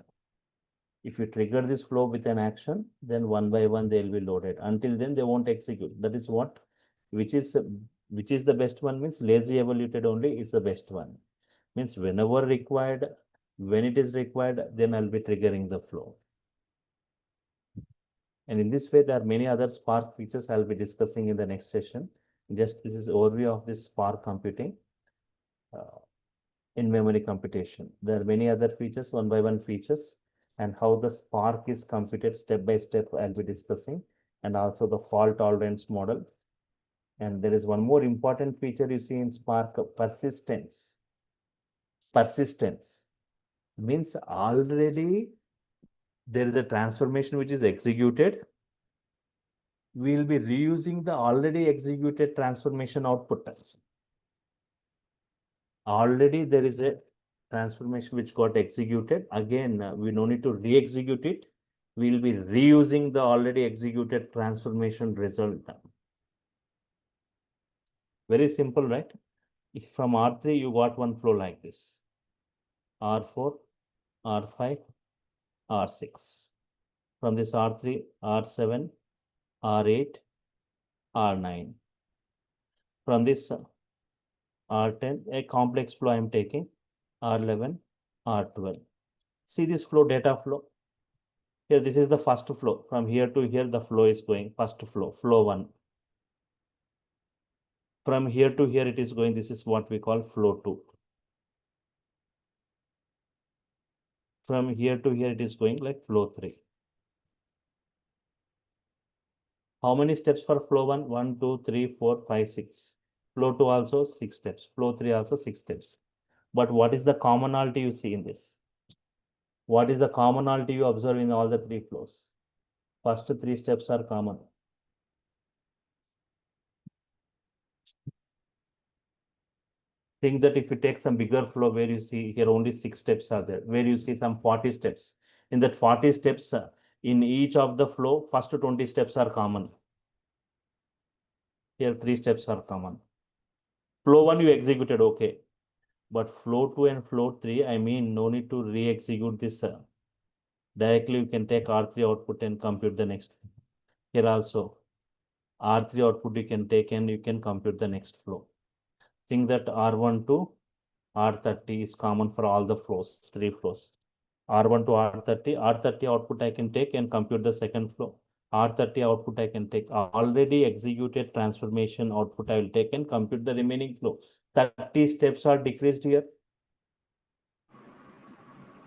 If you trigger this flow with an action, then one by one they'll be loaded. Until then, they won't execute. That is what, which is the best one, means lazy evaluated only is the best one. Means whenever required, when it is required, then I'll be triggering the flow. And in this way, there are many other Spark features I'll be discussing in the next session. Just this is overview of this Spark computing. In memory computation. There are many other features, one by one features, and how the Spark is computed step by step I'll be discussing, and also the fault tolerance model. And there is one more important feature you see in Spark, persistence. Persistence means already there is a transformation which is executed. We will be reusing the already executed transformation output. Already there is a transformation which got executed. Again, we no need to re-execute it. We will be reusing the already executed transformation result. Very simple, right? If from R3, you got one flow like this. R4, R5, R6. From this R3, R7, R8, R9. From this R10, a complex flow I am taking, R11, R12. See this flow, data flow. Here, this is the first flow. From here to here, the flow is going, first flow, flow 1. From here to here, it is going, this is what we call flow 2. From here to here, it is going like flow 3. How many steps for flow 1? 1, 2, 3, 4, 5, 6. Flow 2 also 6 steps. Flow 3 also 6 steps. But what is the commonality you see in this? What is the commonality you observe in all the 3 flows? First 3 steps are common. Think that if you take some bigger flow where you see here only 6 steps are there, where you see some 40 steps. In that 40 steps, in each of the flow, first 20 steps are common. Here 3 steps are common. Flow 1 you executed, okay. But flow 2 and flow 3, I mean, no need to re-execute this. Directly you can take R3 output and compute the next. Here also, R3 output you can take and you can compute the next flow. Think that R1 to R30 is common for all the flows, 3 flows. R1 to R30 output I can take and compute the second flow. R30 output I can take. Already executed transformation output I will take and compute the remaining flow. 30 steps are decreased here.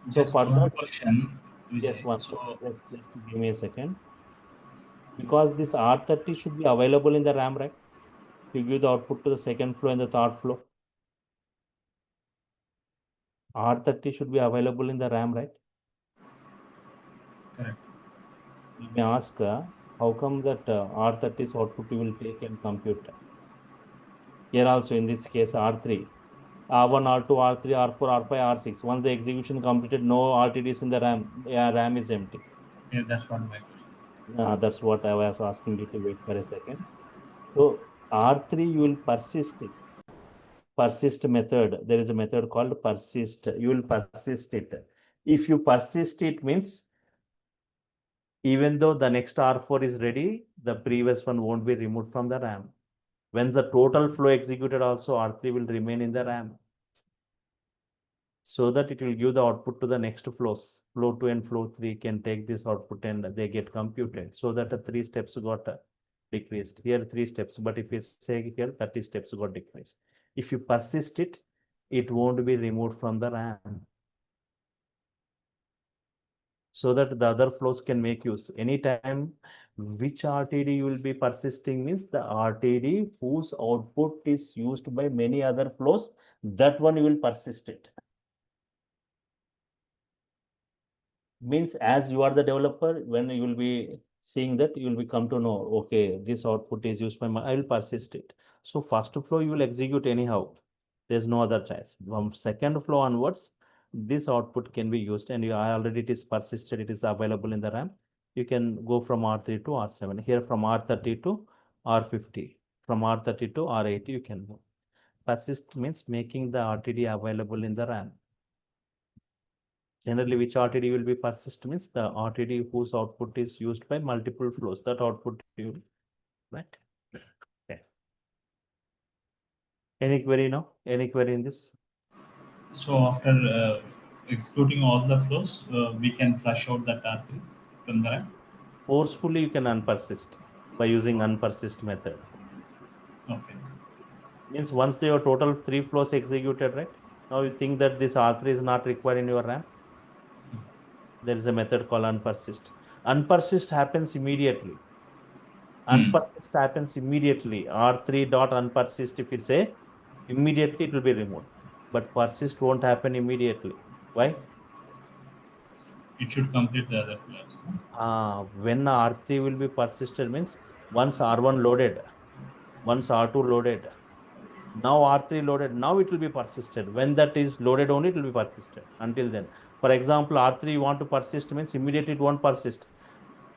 Just for one that, question, just Vijay. one So, second. Just give me a second. Because this R30 should be available in the RAM, right? You give the output to the second flow and the third flow. R30 should be available in the RAM, right? Correct. You may ask, how come that R30's output you will take and compute? Here also in this case R3, R1, R2, R3, R4, R5, R6. Once the execution completed, no RTDs in the RAM. Yeah, RAM is empty. Yeah, that's what my question. That's what I was asking you to wait for a second. So R3 you will persist it. Persist method. There is a method called persist. You will persist it. If you persist it means even though the next R4 is ready, the previous one won't be removed from the RAM. When the total flow executed also, R3 will remain in the RAM. So that it will give the output to the next flows. Flow 2 and flow 3 can take this output and they get computed. So that the 3 steps got decreased. Here 3 steps, but if you say here 30 steps got decreased. If you persist it, it won't be removed from the RAM. So that the other flows can make use. Anytime which RTD you will be persisting means the RTD whose output is used by many other flows, that one you will persist it. Means as you are the developer, when you will be seeing that, you will be come to know, okay, this output is used by I will persist it. So first flow you will execute anyhow. There's no other choice. From second flow onwards, this output can be used and you already it is persisted, it is available in the RAM. You can go from R3 to R7. Here from R30 to R50. From R30 to R80 you can go. Persist means making the RTD available in the RAM. Generally, which RTD will be persist means the RTD whose output is used by multiple flows. That output you will, right? Okay. Any query now? Any query in this? So after executing all the flows, we can flush out that R3 from the RAM. Forcefully, you can unpersist by using unpersist method. Okay. Means once your total 3 flows executed, right? Now you think that this R3 is not required in your RAM. There is a method called unpersist. Unpersist happens immediately. Unpersist happens immediately. R3 dot unpersist, if you say, immediately it will be removed. But persist won't happen immediately. Why? It should complete the other flows. When R3 will be persisted means once R1 loaded, once R2 loaded, now R3 loaded, now it will be persisted. When that is loaded only, it will be persisted. Until then, for example, R3 you want to persist means immediately it won't persist.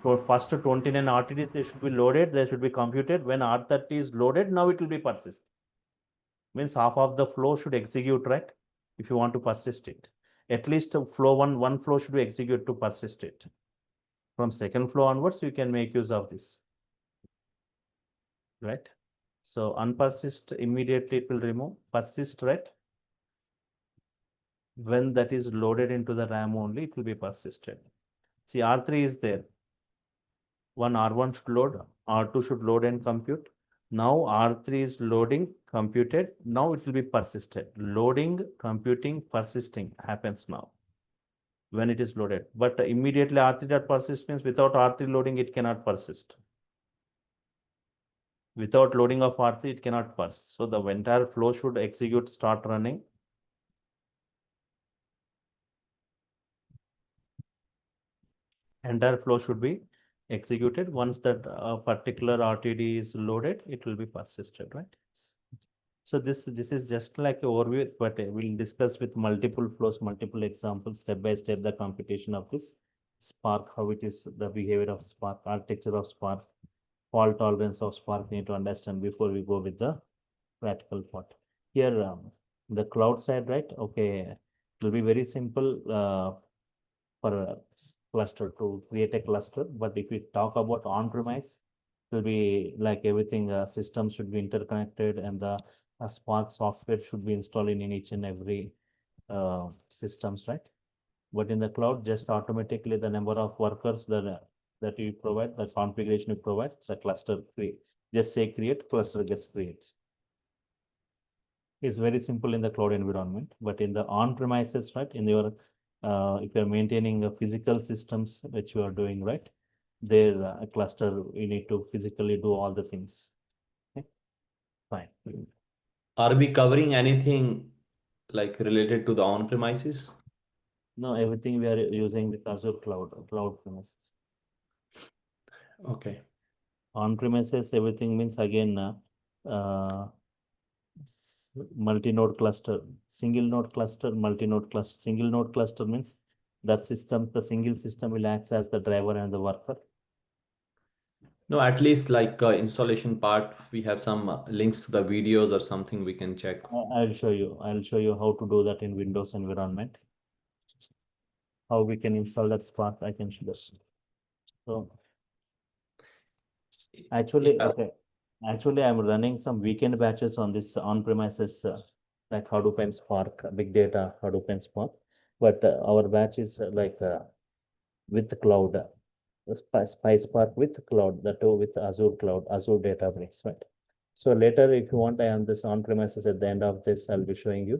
So first 29 RTD they should be loaded, they should be computed. When R30 is loaded, now it will be persist. Means half of the flow should execute, right? If you want to persist it. At least flow one flow should be executed to persist it. From second flow onwards, you can make use of this. Right? So unpersist, immediately it will remove. Persist, right? When that is loaded into the RAM only, it will be persisted. See, R3 is there. One R1 should load, R2 should load and compute. Now R3 is loading, computed. Now it will be persisted. Loading, computing, persisting happens now when it is loaded. But immediately R3 dot persist means without R3 loading, it cannot persist. Without loading of R3, it cannot persist. So the entire flow should execute, start running. Entire flow should be executed. Once that particular RTD is loaded, it will be persisted, right? So this is just like an overview, but we'll discuss with multiple flows, multiple examples, step by step, the computation of this Spark, how it is, the behavior of Spark, architecture of Spark, fault tolerance of Spark, need to understand before we go with the practical part. Here, the cloud side, right? Okay, it will be very simple for a cluster to create a cluster. But if we talk about on-premise, it will be like everything, systems should be interconnected and the Spark software should be installed in each and every systems, right? But in the cloud, just automatically the number of workers that you provide, the configuration you provide, the cluster creates. Just say create, cluster gets creates. It's very simple in the cloud environment, but in the on-premises, right? In your if you're maintaining physical systems which you are doing, right? There a cluster, you need to physically do all the things. Okay? Fine. Are we covering anything like related to the on-premises? No, everything we are using with Azure cloud premises. Okay. On premises, everything means again multi-node cluster, single node cluster, multi-node cluster. Single node cluster means that system, the single system will act as the driver and the worker. No, at least like installation part, we have some links to the videos or something we can check. I'll show you. I'll show you how to do that in Windows environment. How we can install that Spark. I can show this. So actually, Yeah. okay. Actually, I'm running some weekend batches on this on-premises, like Hadoop and Spark, big data, Hadoop and Spark. But our batch is with the cloud, PySpark with cloud, the two with Azure cloud, Azure Databricks, right? So later, if you want, I am this on-premises. At the end of this, I'll be showing you.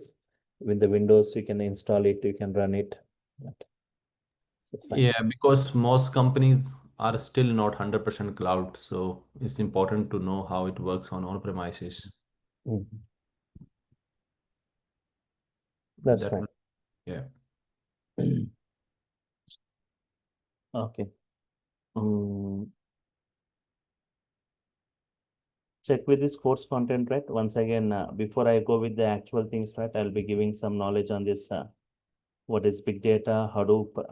With the Windows, you can install it, you can run it. Right. It's fine. Yeah, because most companies are still not 100% cloud, so it's important to know how it works on on-premises. Mhm. That's That right. will- yeah. Okay. Check with this course content, right? Once again, before I go with the actual things, right, I'll be giving some knowledge on this. What is big data, Hadoop,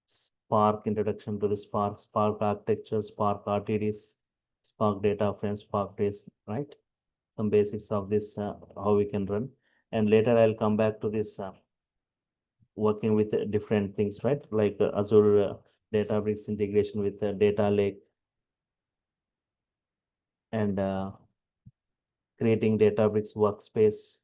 Spark, introduction to the Spark architecture, Spark RTDs, Spark data frame, Spark days, right? Some basics of this, how we can run. And later I'll come back to this working with different things, right? Like Azure Databricks integration with data lake and creating Databricks workspace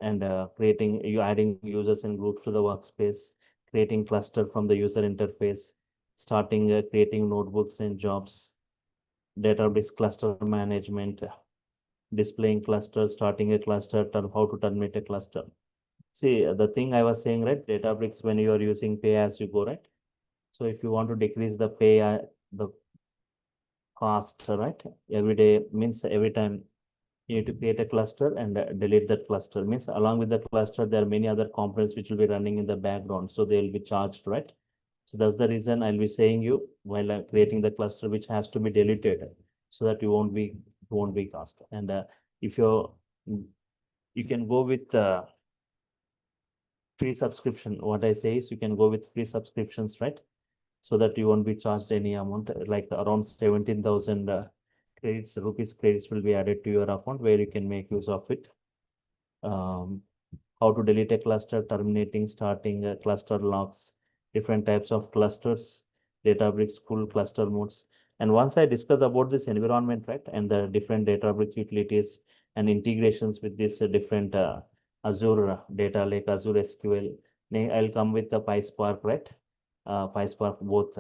and adding users and groups to the workspace, creating cluster from the user interface, starting creating notebooks and jobs, database cluster management, displaying clusters, starting a cluster, how to terminate a cluster. See, the thing I was saying, right? Databricks, when you are using pay as you go, right? So if you want to decrease the the cost, right? Every day means every time you need to create a cluster and delete that cluster. Means along with the cluster, there are many other components which will be running in the background. So they will be charged, right? So that's the reason I'll be saying you while creating the cluster, which has to be deleted so that you won't be cost. And if you can go with free subscription. What I say is you can go with free subscriptions, right? So that you won't be charged any amount, like around 17,000 rupees credits will be added to your account where you can make use of it. How to delete a cluster, terminating, starting cluster locks, different types of clusters, Databricks full cluster modes. And once I discuss about this environment, right, and the different Databricks utilities and integrations with this different Azure data lake, Azure SQL, I'll come with the PySpark, right? PySpark, both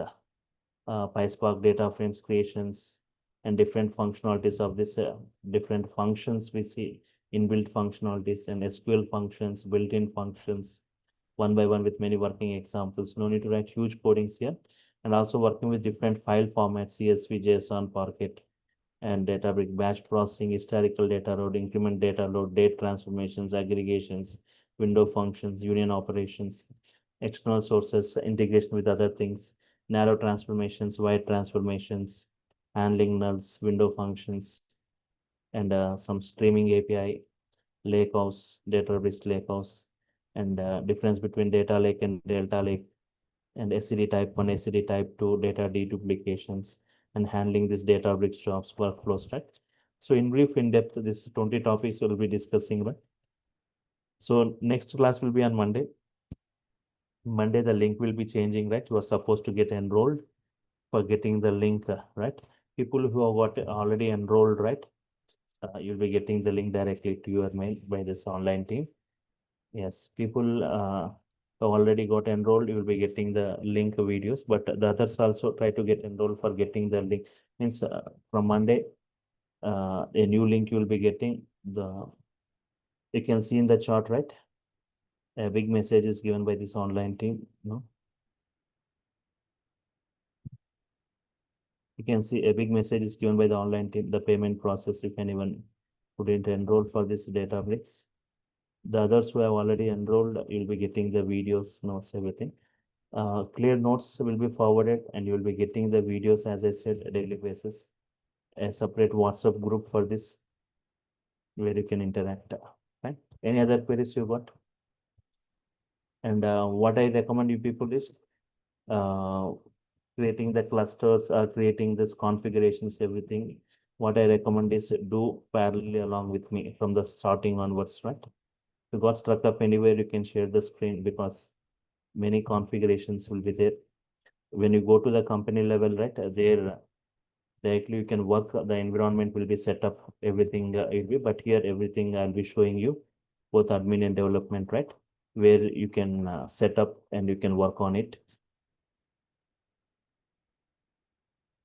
PySpark data frames creations and different functionalities of this different functions we see, inbuilt functionalities and SQL functions, built-in functions, one by one with many working examples. No need to write huge codings here. And also working with different file formats, CSV, JSON, Parquet, and Databricks batch processing, historical data load, increment data load, date transformations, aggregations, window functions, union operations, external sources, integration with other things, narrow transformations, wide transformations, handling nulls, window functions, and some streaming API, lakehouse, Databricks lakehouse, and difference between data lake and delta lake, and SCD type 1, SCD type 2, data deduplications, and handling this Databricks jobs workflows, right? So in brief, in depth, this 20 topics we'll be discussing, right? So next class will be on Monday. Monday, the link will be changing, right? You are supposed to get enrolled for getting the link, right? People who have got already enrolled, right? You'll be getting the link directly to your mail by this online team. Yes, people who already got enrolled, you will be getting the link videos, but the others also try to get enrolled for getting the link. Means from Monday, a new link you will be getting. You can see in the chart, right? A big message is given by this online team. No, you can see a big message is given by the online team. The payment process, you can even put it enroll for this Databricks. The others who have already enrolled, you'll be getting the videos, notes, everything. Clear notes will be forwarded and you'll be getting the videos, as I said, a daily basis. A separate WhatsApp group for this where you can interact. Fine. Any other queries you got? And what I recommend you people is creating the clusters or creating this configurations, everything. What I recommend is do parallelly along with me from the starting onwards, right? If you got stuck up anywhere, you can share the screen because many configurations will be there. When you go to the company level, right, there directly you can work, the environment will be set up, everything will be, but here everything I'll be showing you, both admin and development, right, where you can set up and you can work on it.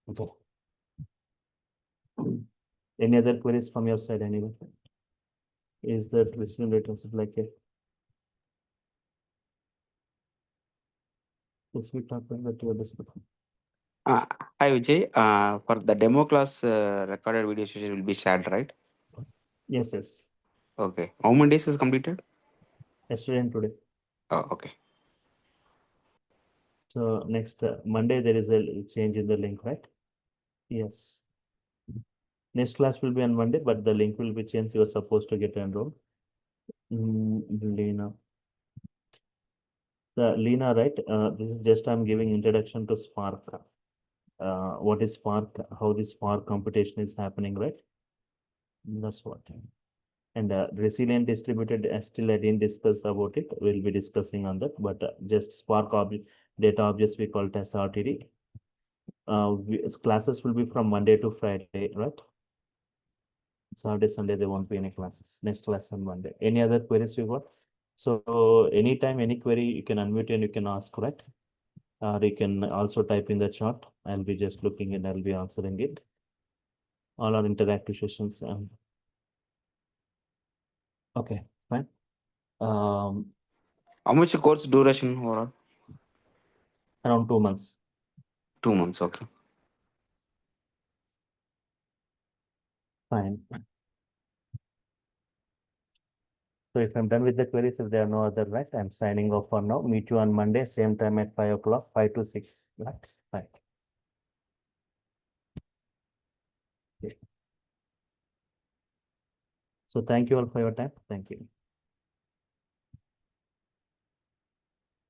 Okay. Any other queries from your side, anyone? Is that listening relationship like a? Yes, we talked about your discussion. Hi Vijay, for the demo class, recorded video session will be shared, right? Yes, yes. Okay. How many days is completed? Yesterday and today. Oh, okay. So next Monday, there is a change in the link, right? Yes. Next class will be on Monday, but the link will be changed. You are supposed to get enrolled. Lena. Lena, right? This is just I'm giving introduction to Spark. What is Spark? How this Spark computation is happening, right? That's what. And resilient distributed, still I didn't discuss about it. We'll be discussing on that, but just Spark object data objects we call it as RTD. Classes will be from Monday to Friday, right? Saturday, Sunday, there won't be any classes. Next class on Monday. Any other queries you got? So anytime, any query, you can unmute and you can ask, right? You can also type in the chat. I'll be just looking and I'll be answering it. All our interactive sessions. Okay, fine. How much course duration overall? Around 2 months. 2 months, okay. Fine. So if I'm done with the queries, if there are no other, right, I'm signing off for now. Meet you on Monday, same time at 5 o'clock, 5 to 6. Right? Fine. Okay. So thank you all for your time. Thank you.